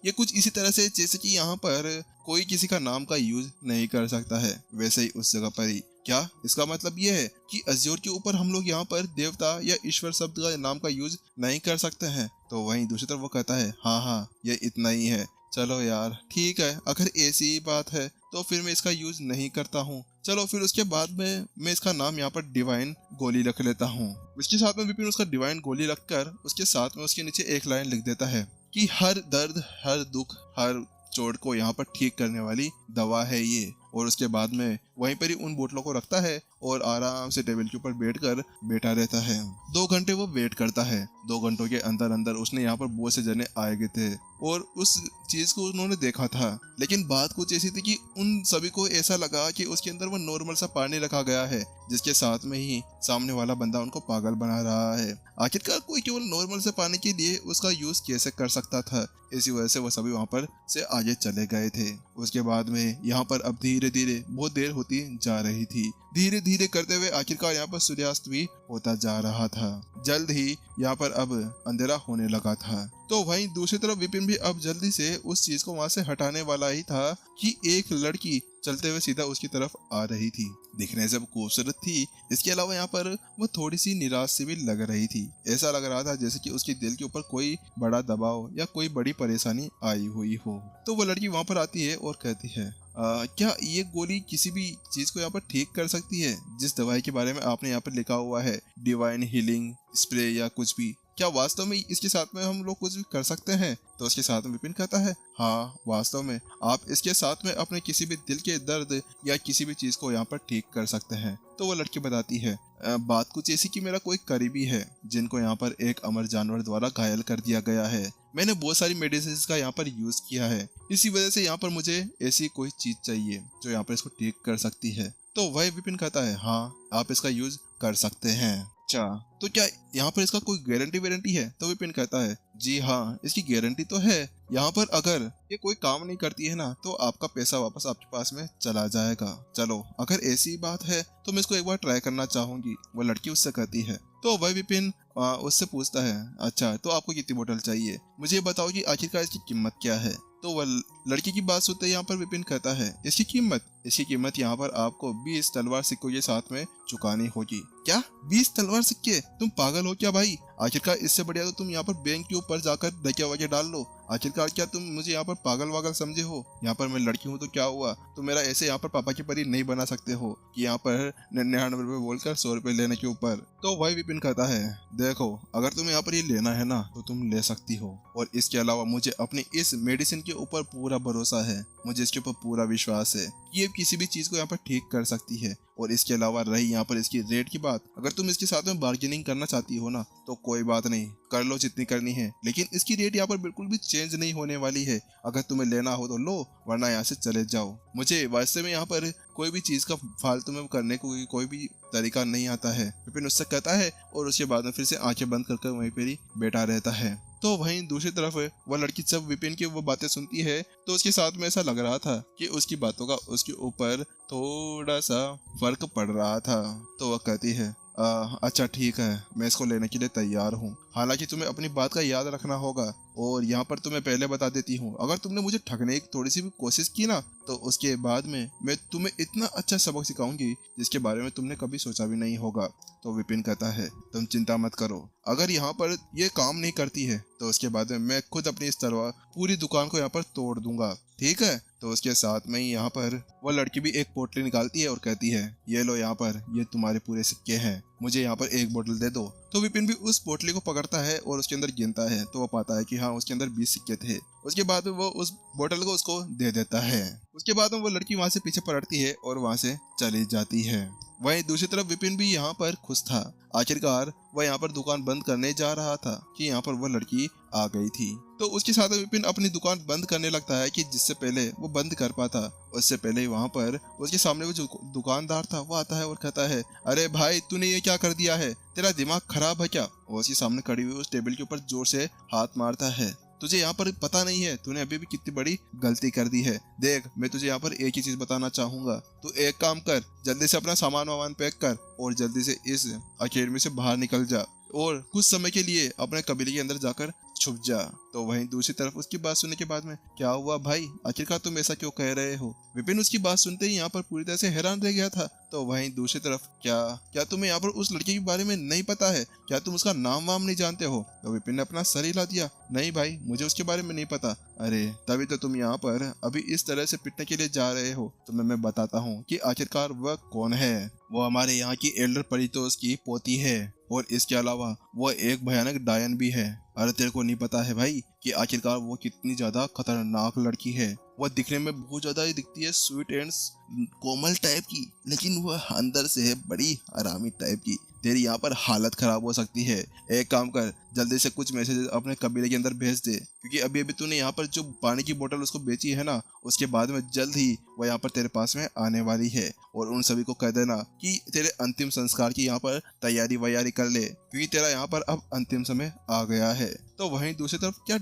ये कुछ इसी तरह से जैसे कि यहाँ पर कोई किसी का नाम का यूज नहीं कर सकता है, वैसे ही उस जगह पर ही। क्या इसका मतलब ये है कि अज़्योर के ऊपर हम लोग यहाँ पर देवता या ईश्वर शब्द का नाम का यूज नहीं कर सकते हैं? तो वहीं दूसरी तरफ वो कहता है हाँ हाँ ये इतना ही है। चलो यार ठीक है, अगर ऐसी ही बात है तो फिर मैं इसका यूज नहीं करता हूँ। चलो फिर उसके बाद में मैं इसका नाम यहाँ पर डिवाइन गोली रख लेता हूँ। इसके साथ में विपिन उसका डिवाइन गोली रखकर उसके साथ में उसके नीचे एक लाइन लिख देता है कि हर दर्द, हर दुख, हर चोट को यहाँ पर ठीक करने वाली दवा है ये। और उसके बाद में वहीं पर ही उन बोतलों को रखता है और आराम से टेबल के ऊपर बैठकर बैठा रहता है। 2 घंटे वो वेट करता है। 2 घंटों के अंदर अंदर उसने यहाँ पर बहुत से जने आए गए थे और उस चीज को उन्होंने देखा था, लेकिन बात कुछ ऐसी थी कि उन सभी को ऐसा लगा कि उसके अंदर वो नॉर्मल सा पानी रखा गया है, जिसके साथ में ही सामने वाला बंदा उनको पागल बना रहा है। आखिरकार कोई केवल नॉर्मल से पानी के लिए उसका यूज कैसे कर सकता था? इसी वजह से वो सभी वहां पर से आगे चले गए थे। उसके बाद में यहाँ पर अब धीरे धीरे बहुत देर होती जा रही थी। धीरे धीरे करते हुए आखिरकार यहाँ पर सूर्यास्त भी होता जा रहा था। जल्द ही यहाँ पर अब अंधेरा होने लगा था। तो वहीं दूसरी तरफ विपिन भी अब जल्दी से उस चीज को वहां से हटाने वाला ही था कि एक लड़की चलते हुए सीधा उसकी तरफ आ रही थी। दिखने से वो खूबसूरत थी, इसके अलावा यहाँ पर वो थोड़ी सी निराश सी भी लग रही थी। ऐसा लग रहा था जैसे कि उसके दिल के ऊपर कोई बड़ा दबाव या कोई बड़ी परेशानी आई हुई हो। तो वो लड़की वहां पर आती है और कहती है क्या ये गोली किसी भी चीज को यहाँ पर ठीक कर सकती है? जिस दवाई के बारे में आपने यहाँ पर लिखा हुआ है डिवाइन हीलिंग स्प्रे या कुछ भी, क्या वास्तव में इसके साथ में हम लोग कुछ भी कर सकते हैं? तो उसके साथ में विपिन कहता है हाँ वास्तव में आप इसके साथ में अपने किसी भी दिल के दर्द या किसी भी चीज को यहाँ पर ठीक कर सकते हैं। तो वो लड़की बताती है बात कुछ ऐसी कि मेरा कोई करीबी है जिनको यहाँ पर एक अमर जानवर द्वारा घायल कर दिया गया है। मैंने बहुत सारी मेडिसिन का यहाँ पर यूज किया है, इसी वजह से यहाँ पर मुझे ऐसी कोई चीज चाहिए जो यहाँ पर इसको ठीक कर सकती है। तो वह विपिन कहता है हाँ आप इसका यूज कर सकते हैं। अच्छा तो क्या यहाँ पर इसका कोई गारंटी है? तो विपिन कहता है जी हाँ इसकी गारंटी तो है। यहाँ पर अगर ये कोई काम नहीं करती है ना तो आपका पैसा वापस आपके पास में चला जाएगा। चलो अगर ऐसी बात है तो मैं इसको एक बार ट्राई करना चाहूंगी, वो लड़की उससे कहती है। तो वह विपिन उससे पूछता है अच्छा तो आपको कितनी बोतल चाहिए, मुझे बताओ कि आखिरकार इसकी कीमत क्या है? तो वह लड़की की बात सुनते यहाँ पर विपिन कहता है इसकी कीमत यहाँ पर आपको 20 तलवार सिक्कों के साथ में चुकानी होगी। क्या 20 तलवार सिक्के? तुम पागल हो क्या भाई? आखिरकार इससे बढ़िया तो तुम यहाँ पर बैंक के ऊपर जाकर डकिया वकिया डाल लो। आखिरकार क्या तुम मुझे यहाँ पर पागल वागल समझे हो? यहाँ पर मैं लड़की हूँ तो क्या हुआ, तो मेरा ऐसे यहाँ पर पापा की परी नहीं बना सकते हो कि यहाँ पर 99 रुपए बोलकर 100 रुपए लेने के ऊपर। तो वही विपिन कहता है देखो अगर तुम्हें यहाँ पर ये लेना है ना तो तुम ले सकती हो, और इसके अलावा मुझे अपनी इस मेडिसिन के ऊपर पूरा भरोसा है, मुझे इसके ऊपर पूरा विश्वास है कि ये किसी भी चीज को यहाँ पर ठीक कर सकती है। और इसके अलावा रही यहाँ पर इसकी रेट की बात, अगर तुम इसके साथ में बार्गेनिंग करना चाहती हो ना तो कोई बात नहीं, कर लो जितनी करनी है, लेकिन इसकी रेट यहाँ पर बिल्कुल भी चेंज नहीं होने वाली है। अगर तुम्हें लेना हो तो लो, वरना यहाँ से चले जाओ। मुझे वास्तव में यहाँ पर कोई भी चीज का फालतू में करने को कोई भी तरीका नहीं आता है, विपिन उससे कहता है। और उसके बाद में फिर से आंखें बंद कर वहीं पर ही बैठा रहता है। तो वहीं दूसरी तरफ वह लड़की जब विपिन की वो बातें सुनती है तो उसके साथ में ऐसा लग रहा था कि उसकी बातों का उसके ऊपर थोड़ा सा फर्क पड़ रहा था। तो वह कहती है अच्छा ठीक है, मैं इसको लेने के लिए तैयार हूँ। हालांकि तुम्हें अपनी बात का याद रखना होगा, और यहाँ पर तुम्हें पहले बता देती हूँ अगर तुमने मुझे ठगने की थोड़ी सी भी कोशिश की ना तो उसके बाद में मैं तुम्हें इतना अच्छा सबक सिखाऊंगी जिसके बारे में तुमने कभी सोचा भी नहीं होगा। तो विपिन कहता है तुम चिंता मत करो, अगर यहाँ पर ये काम नहीं करती है तो उसके बाद में मैं खुद अपनी इस तलवार पूरी दुकान को यहाँ पर तोड़ दूंगा, ठीक है? तो उसके साथ में ही यहाँ पर वह लड़की भी एक पोटली निकालती है और कहती है ये लो यहाँ पर ये तुम्हारे पूरे सिक्के हैं, मुझे यहाँ पर एक बोतल दे दो। तो विपिन भी उस पोटली को पकड़ता है और उसके अंदर गिनता है तो वो पाता है कि हाँ उसके अंदर 20 सिक्के थे। उसके बाद में वो उस बोतल को उसको दे देता है। उसके बाद में वो लड़की वहां से पीछे पलटती है और वहां से चली जाती है। वहीं दूसरी तरफ विपिन भी यहाँ पर खुश था। आखिरकार वह यहाँ पर दुकान बंद करने जा रहा था कि यहाँ पर वह लड़की आ गई थी। तो उसके साथ विपिन अपनी दुकान बंद करने लगता है कि जिससे पहले वो बंद कर पाता, उससे पहले ही वहाँ पर उसके सामने वो जो दुकानदार था वो आता है और कहता है अरे भाई तूने ये क्या कर दिया है, तेरा दिमाग खराब है क्या? और उसके सामने खड़ी हुई उस टेबल के ऊपर जोर से हाथ मारता है। तुझे यहाँ पर पता नहीं है तूने अभी भी कितनी बड़ी गलती कर दी है। देख मैं तुझे यहाँ पर एक ही चीज बताना चाहूंगा, तू एक काम कर, जल्दी से अपना सामान वामान पैक कर और जल्दी से इस अकेडमी से बाहर निकल जा। और कुछ समय के लिए अपने कबीले के अंदर जाकर छुप जा। तो वहीं दूसरी तरफ उसकी बात सुनने के बाद में, क्या हुआ भाई, आखिरकार तुम ऐसा क्यों कह रहे हो? विपिन उसकी बात सुनते ही यहाँ पर पूरी तरह से हैरान रह गया था। तो वहीं दूसरी तरफ, क्या क्या तुम्हें यहाँ पर उस लड़के के बारे में नहीं पता है? क्या तुम उसका नाम वाम नहीं जानते हो? तो विपिन ने अपना सर हिला दिया, नहीं भाई, मुझे उसके बारे में नहीं पता। अरे तभी तो तुम यहाँ पर अभी इस तरह से पिटने के लिए जा रहे हो। तो मैं बताता हूँ कि आखिरकार वह कौन है। वो हमारे यहाँ की एल्डर परितोष की पोती है, और इसके अलावा वो एक भयानक डायन भी है। अरे तेरे को नहीं पता है भाई कि आखिरकार वो कितनी ज्यादा खतरनाक लड़की है। वह दिखने में बहुत ज्यादा ही दिखती है स्वीट एंड कोमल टाइप की, लेकिन वह अंदर से है बड़ी हरामी टाइप की। तेरी यहाँ पर हालत खराब हो सकती है। एक काम कर, जल्दी से कुछ मैसेज अपने कबीले के अंदर भेज दे, क्योंकि अभी अभी तूने यहाँ पर जो पानी की बोतल उसको बेची है ना, उसके बाद में जल्द ही वह यहाँ पर तेरे पास में आने वाली है। और उन सभी को कह देना कि तेरे अंतिम संस्कार की यहाँ पर तैयारी वैयारी कर ले, क्योंकि तेरा यहाँ पर अब अंतिम समय आ गया है। तो वहीं दूसरी तरफ, क्या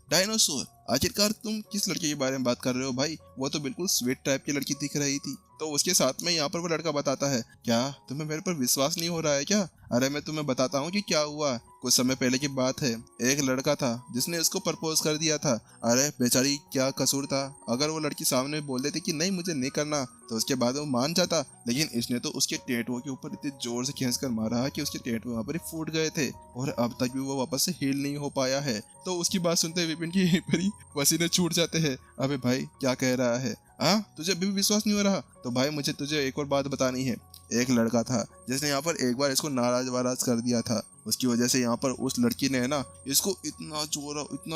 डायनासोर, आखिरकार तुम किस लड़के के बारे में बात कर रहे हो भाई? वो तो बिल्कुल स्वीट टाइप की लड़की दिख रही थी। तो उसके साथ में यहाँ पर वो लड़का बताता है, क्या तुम्हें मेरे पर विश्वास नहीं हो रहा है क्या? अरे मैं तुम्हें बताता हूँ कि क्या हुआ। कुछ समय पहले की बात है, एक लड़का था जिसने उसको प्रपोज कर दिया था। अरे बेचारी, क्या कसूर था? अगर वो लड़की सामने बोल देती कि नहीं मुझे नहीं करना, तो उसके बाद वो मान जाता, लेकिन इसने तो उसके टेटुओं के ऊपर इतने जोर से खींच कर मारा कि उसके टेटुए वहां पर ही फूट गए थे, और अब तक भी वो वापस से हील नहीं हो पाया है। तो उसकी बात सुनते विपिन की यहीं पर ही पसीने छूट जाते हैं। अबे भाई, क्या कह रहा है? हाँ, तुझे अभी भी विश्वास नहीं हो रहा? तो भाई मुझे तुझे एक और बात बतानी है। एक लड़का था जिसने यहाँ पर एक बार इसको नाराज वाराज कर दिया था। उसकी वजह से यहाँ पर उस लड़की ने ना इसको इतना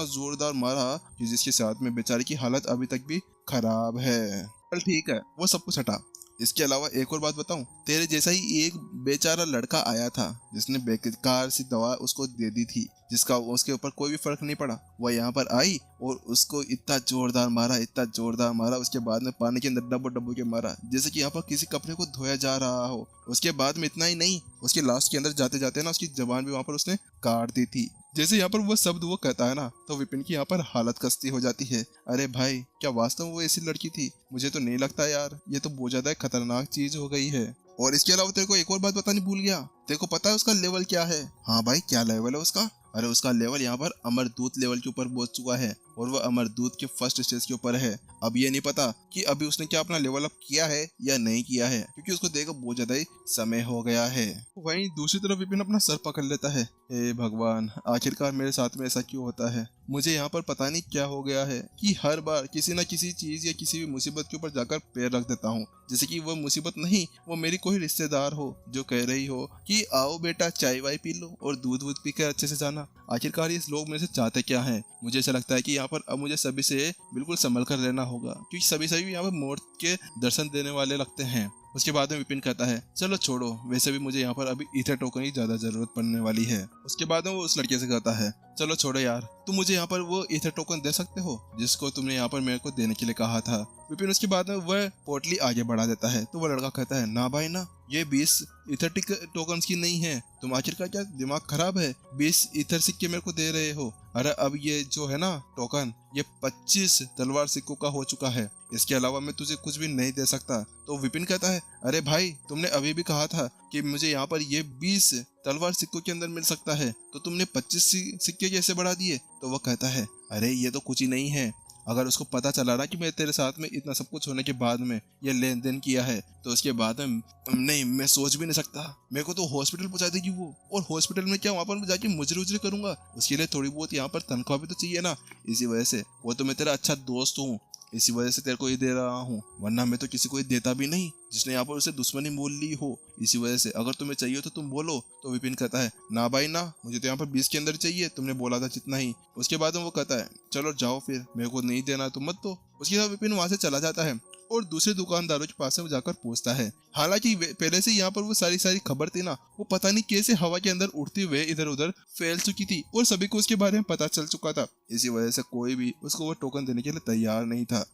जोरदार मारा कि जिसके साथ में बेचारी की हालत अभी तक भी खराब है। चल ठीक है, वो सब कुछ हटा। इसके अलावा एक और बात बताऊं, तेरे जैसा ही एक बेचारा लड़का आया था जिसने बेकार सी दवा उसको दे दी थी, जिसका उसके ऊपर कोई भी फर्क नहीं पड़ा। वह यहाँ पर आई और उसको इतना जोरदार मारा, उसके बाद में पानी के अंदर डब्बो डब्बो के मारा, जैसे कि यहाँ पर किसी कपड़े को धोया जा रहा हो। उसके बाद में इतना ही नहीं, उसके लास्ट के अंदर जाते जाते ना उसकी जबान भी वहां पर उसने काट दी थी। जैसे यहाँ पर वो शब्द वो कहता है ना, तो विपिन की यहाँ पर हालत खस्ती हो जाती है। अरे भाई, क्या वास्तव में वो ऐसी लड़की थी? मुझे तो नहीं लगता यार, ये तो बहुत ज्यादा खतरनाक चीज हो गई है। और इसके अलावा तेरे को एक और बात बतानी भूल गया, तेरे को पता है उसका लेवल क्या है? हाँ भाई, क्या लेवल है उसका? अरे उसका लेवल यहाँ पर अमरदूत लेवल के ऊपर पहुंच चुका है, और वह अमरदूत के फर्स्ट स्टेज के ऊपर है। अब ये नहीं पता कि अभी उसने क्या अपना लेवल अप किया है या नहीं किया है, क्योंकि उसको देखकर बहुत ज्यादा ही समय हो गया है। वहीं दूसरी तरफ विपिन अपना सर पकड़ लेता है, हे भगवान, आखिरकार मेरे साथ में ऐसा क्यों होता है? मुझे यहाँ पर पता नहीं क्या हो गया है कि हर बार किसी न किसी चीज या किसी भी मुसीबत के ऊपर जाकर पैर रख देता हूँ, जैसे कि वो मुसीबत नहीं, वो मेरी कोई रिश्तेदार हो जो कह रही हो कि आओ बेटा चाय वाय पी लो और दूध वूध पी कर अच्छे से जाना। आखिरकार इस लोग मेरे से चाहते क्या हैं? मुझे ऐसा लगता है कि यहाँ पर अब मुझे सभी से बिल्कुल संभल कर रहना होगा, क्योंकि सभी यहाँ पर मौत के दर्शन देने वाले लगते हैं। उसके बाद में विपिन कहता है, चलो छोड़ो, वैसे भी मुझे यहाँ पर अभी ईथर टोकन की ज्यादा जरूरत पड़ने वाली है। उसके बाद में वो उस लड़के से कहता है, चलो छोड़ो यार, तुम मुझे यहाँ पर वो ईथर टोकन दे सकते हो जिसको तुमने यहाँ पर मेरे को देने के लिए कहा था। विपिन उसके बाद में वह पोटली आगे बढ़ा देता है। तो वो लड़का कहता है, ना भाई ना, ये 20 ईथर टोकन्स की नहीं है। तुम आखिरकार क्या दिमाग खराब है? 20 ईथर सिक्के मेरे को दे रहे हो? अरे अब ये जो है ना टोकन, ये 25 तलवार सिक्कों का हो चुका है। इसके अलावा मैं तुझे कुछ भी नहीं दे सकता। तो विपिन कहता है, अरे भाई, तुमने अभी भी कहा था कि मुझे यहाँ पर ये 20 तलवार सिक्कों के अंदर मिल सकता है, तो तुमने 25 सिक्के कैसे बढ़ा दिए? तो वह कहता है, अरे ये तो कुछ ही नहीं है। अगर उसको पता चला ना कि मैं तेरे साथ में इतना सब कुछ होने के बाद में ये लेन देन किया है, तो उसके बाद में नहीं, मैं सोच भी नहीं सकता। मेरे को तो हॉस्पिटल पहुंचा देगी वो, और हॉस्पिटल में क्या वहां पर जाके मुजरे उजरे करूंगा? उसके लिए थोड़ी बहुत यहाँ पर तनख्वाह भी तो चाहिए ना। इसी वजह से, वो तो मैं तेरा अच्छा दोस्त हूँ, इसी वजह से तेरे को ये दे रहा हूँ, वरना मैं तो किसी को ये देता भी नहीं जिसने यहाँ पर उसे दुश्मनी मोल ली हो। इसी वजह से अगर तुम्हें चाहिए तो तुम बोलो। तो विपिन कहता है, ना भाई ना, मुझे तो यहाँ पर 20 के अंदर चाहिए, तुमने बोला था जितना ही। उसके बाद में वो कहता है, चलो जाओ फिर, मेरे को नहीं देना तुम मत दो। उसके बाद विपिन वहां से चला जाता है और दूसरे दुकानदारों के पास में जाकर पूछता है। हालांकि पहले से यहाँ पर वो सारी खबर थी ना, वो पता नहीं कैसे हवा के अंदर उड़ते हुए इधर उधर फैल चुकी थी और सभी को उसके बारे में पता चल चुका था। इसी वजह से कोई भी उसको वो टोकन देने के लिए तैयार नहीं था।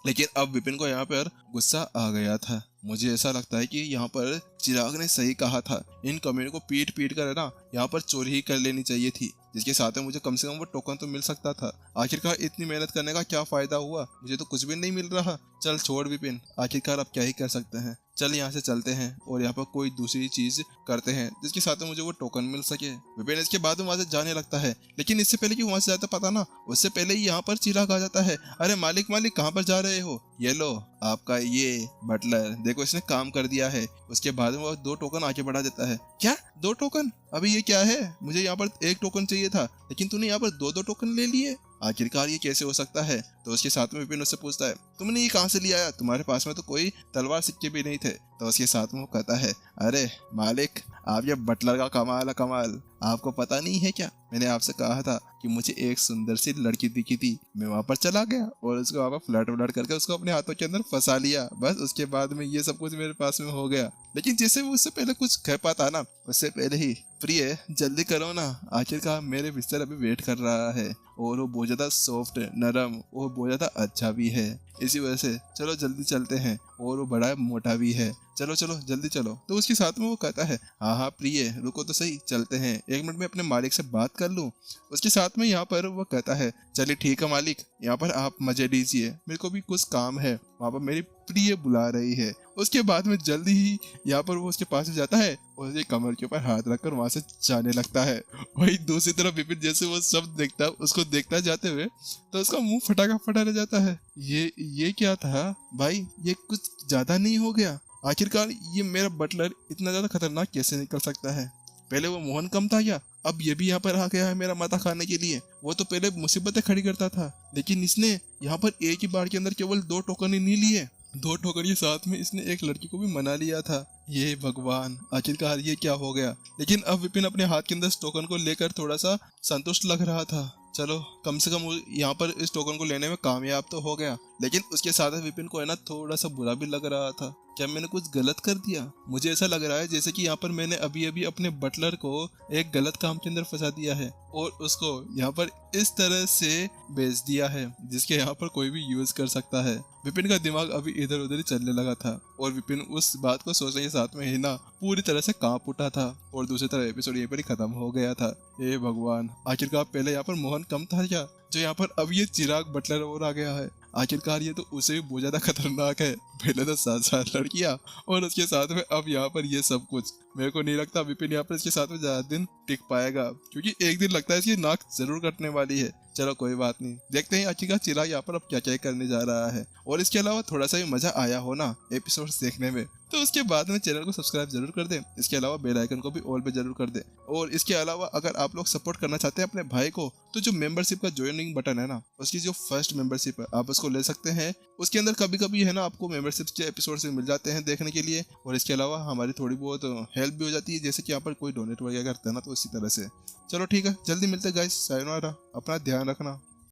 लेकिन अब विपिन को यहाँ पर गुस्सा आ गया था। मुझे ऐसा लगता है कि यहाँ पर चिराग ने सही कहा था। इन कमियों को पीट पीट कर है ना यहाँ पर चोरी ही कर लेनी चाहिए थी, जिसके साथ में मुझे कम से कम वो टोकन तो मिल सकता था। आखिरकार इतनी मेहनत करने का क्या फायदा हुआ, मुझे तो कुछ भी नहीं मिल रहा। चल छोड़ विपिन, आखिरकार अब क्या ही कर सकते हैं। चल यहाँ से चलते हैं और यहाँ पर कोई दूसरी चीज करते हैं जिसके साथ में मुझे वो टोकन मिल सके। विपिन इसके बाद वहां से जाने लगता है, लेकिन इससे पहले कि वहां से जाता पता ना, उससे पहले ही यहाँ पर चिराग आ जाता है। अरे मालिक मालिक कहाँ पर जा रहे हो? ये लो आपका ये बटलर, देखो इसने काम कर दिया है। उसके बाद में वो 2 टोकन आगे बढ़ा देता है। क्या 2 टोकन? अभी ये क्या है? मुझे यहाँ पर 1 टोकन चाहिए था, लेकिन तूने यहाँ पर 2-2 टोकन ले लिए। आखिरकार ये कैसे हो सकता है? तो उसके साथ में विपिन उससे पूछता है, तुमने ये कहाँ से लिया? तुम्हारे पास में तो कोई तलवार सिक्के भी नहीं थे। तो उसके साथ में वो कहता है, अरे मालिक आप ये बटलर का कमाल है कमाल, आपको पता नहीं है क्या? मैंने आपसे कहा था कि मुझे एक सुंदर सी लड़की दिखी थी, मैं वहां पर चला गया और उसको वहां पर फ्लर्ट व्लर्ट करके उसको अपने हाथों के अंदर फंसा लिया। बस उसके बाद में ये सब कुछ मेरे पास में हो गया। लेकिन जैसे वो उससे पहले कुछ कह पाता ना, उससे पहले ही, प्रिय जल्दी करो ना, आखिरकार मेरे बिस्तर अभी वेट कर रहा है और वो बहुत ज्यादा सॉफ्ट नरम और बहुत ज्यादा अच्छा भी है। इसी वजह से चलो जल्दी चलते हैं, और वो बड़ा मोटा भी है। चलो चलो जल्दी चलो। तो उसके साथ में वो कहता है, हाँ हाँ प्रिय रुको तो सही, चलते हैं, 1 मिनट में अपने मालिक से बात कर लूँ। उसके साथ में यहाँ पर वो कहता है, चलिए ठीक है मालिक, यहाँ पर आप मजे लीजिए, मेरे को भी कुछ काम है, वहाँ पर मेरी प्रिय बुला रही है। उसके बाद में जल्दी ही यहाँ पर वो उसके पास जाता है और उसके कमर के ऊपर हाथ रखकर वहां से जाने लगता है। वही दूसरी तरफ विपिन जैसे वो सब देखता है, उसको देखता जाते हुए, तो उसका मुंह फटा का फटा रह जाता है। ये क्या था भाई? ये कुछ ज्यादा नहीं हो गया? आखिरकार ये मेरा बटलर इतना ज्यादा खतरनाक कैसे निकल सकता है? पहले वो मोहन कम था क्या? अब ये भी यहाँ पर आ गया है मेरा माथा खाने के लिए। वो तो पहले मुसीबतें खड़ी करता था, लेकिन इसने यहाँ पर एक ही बार के अंदर केवल 2 टोकन ही नहीं लिए, 2 टोकन के साथ में इसने एक लड़की को भी मना लिया था। ये भगवान, आखिरकार ये क्या हो गया? लेकिन अब विपिन अपने हाथ के अंदर इस टोकन को लेकर थोड़ा सा संतुष्ट लग रहा था। चलो कम से कम यहाँ पर इस टोकन को लेने में कामयाब तो हो गया। लेकिन उसके साथ विपिन को है ना थोड़ा सा बुरा भी लग रहा था। क्या मैंने कुछ गलत कर दिया? मुझे ऐसा लग रहा है जैसे कि यहाँ पर मैंने अभी अभी अपने बटलर को एक गलत काम के अंदर फंसा दिया है और उसको यहाँ पर इस तरह से बेच दिया है जिसके यहाँ पर कोई भी यूज कर सकता है। विपिन का दिमाग अभी इधर उधर ही चलने लगा था और विपिन उस बात को सोचने के साथ में ही ना पूरी तरह से कांप उठा था और दूसरी तरफ एपिसोड यहीं पर ही खत्म हो गया था। हे भगवान, आखिरकार पहले यहाँ पर मोहन कम था क्या, जो यहाँ पर अब ये चिराग बटलर और आ गया है? आखिरकार ये तो उसे भी बहुत ज्यादा खतरनाक है। पहले तो 7 लड़कियां और उसके साथ में अब यहाँ पर ये सब कुछ। मेरे को नहीं लगता विपिन यहाँ पर इसके साथ में ज्यादा दिन टिक पाएगा, क्योंकि एक दिन लगता है इसकी नाक जरूर कटने वाली है। चलो कोई बात नहीं, देखते हैं आखिरकार चिराग यहाँ पर अब क्या क्या करने जा रहा है। और इसके अलावा थोड़ा सा भी मजा आया हो ना एपिसोड्स देखने में, तो उसके बाद में चैनल को सब्सक्राइब जरूर कर दें। इसके अलावा बेल आइकन को भी ऑल पे जरूर कर दें। और इसके अलावा अगर आप लोग सपोर्ट करना चाहते हैं अपने भाई को, तो जो मेंबरशिप का ज्वाइनिंग बटन है ना, उसकी जो फर्स्ट मेंबरशिप है आप उसको ले सकते हैं। उसके अंदर कभी कभी है ना आपको मेंबरशिप के एपिसोड से मिल जाते हैं देखने के लिए, और इसके अलावा हमारी थोड़ी बहुत हेल्प भी हो जाती है, जैसे कि यहाँ पर कोई डोनेट वगैरह करता है ना, तो इसी तरह से। चलो ठीक है, जल्दी मिलते हैं गाइस, सायोनारा, अपना ध्यान रखना।